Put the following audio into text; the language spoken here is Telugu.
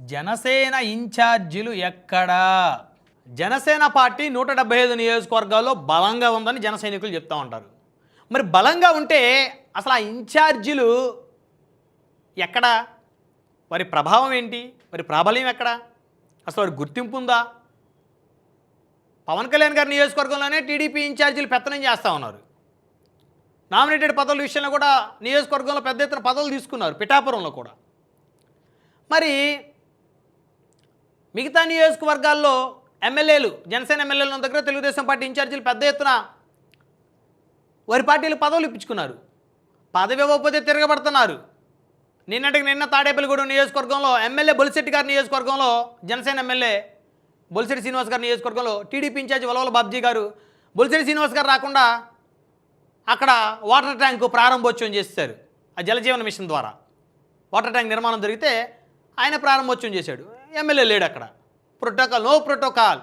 జనసేన ఇన్ఛార్జీలు ఎక్కడా? జనసేన పార్టీ 175 నియోజకవర్గాల్లో బలంగా ఉందని జన సైనికులు చెప్తూ ఉంటారు. మరి బలంగా ఉంటే అసలు ఆ ఇన్ఛార్జీలు ఎక్కడా? వారి ప్రభావం ఏంటి? వారి ప్రాబల్యం ఎక్కడా? అసలు వారి గుర్తింపు ఉందా? పవన్ కళ్యాణ్ గారి నియోజకవర్గంలోనే టీడీపీ ఇన్ఛార్జీలు పెత్తనం చేస్తూ ఉన్నారు. నామినేటెడ్ పదవుల విషయంలో కూడా నియోజకవర్గంలో పెద్ద ఎత్తున పదవులు తీసుకున్నారు, పిఠాపురంలో కూడా. మరి మిగతా నియోజకవర్గాల్లో ఎమ్మెల్యేలు, జనసేన ఎమ్మెల్యేల దగ్గర తెలుగుదేశం పార్టీ ఇన్ఛార్జీలు పెద్ద ఎత్తున వారి పార్టీలు పదవులు ఇప్పించుకున్నారు. పదవి ఇవ్వకపోతే తిరగబడుతున్నారు. నిన్నటికి నిన్న తాడేపల్లిగూడెం నియోజకవర్గంలో ఎమ్మెల్యే బొలిశెట్టి గారి నియోజకవర్గంలో, జనసేన ఎమ్మెల్యే బొలిశెట్టి శ్రీనివాస్ గారి నియోజకవర్గంలో టీడీపీ ఇన్ఛార్జి వలవల బాబ్జీ గారు బొలిశెట్టి శ్రీనివాస్ గారు రాకుండా అక్కడ వాటర్ ట్యాంకు ప్రారంభోత్సవం చేశారు. ఆ జలజీవన మిషన్ ద్వారా వాటర్ ట్యాంక్ నిర్మాణం జరిగితే ఆయన ప్రారంభోత్సవం చేశాడు. ఎమ్మెల్యే లేడు అక్కడ. Protocol, no protocol.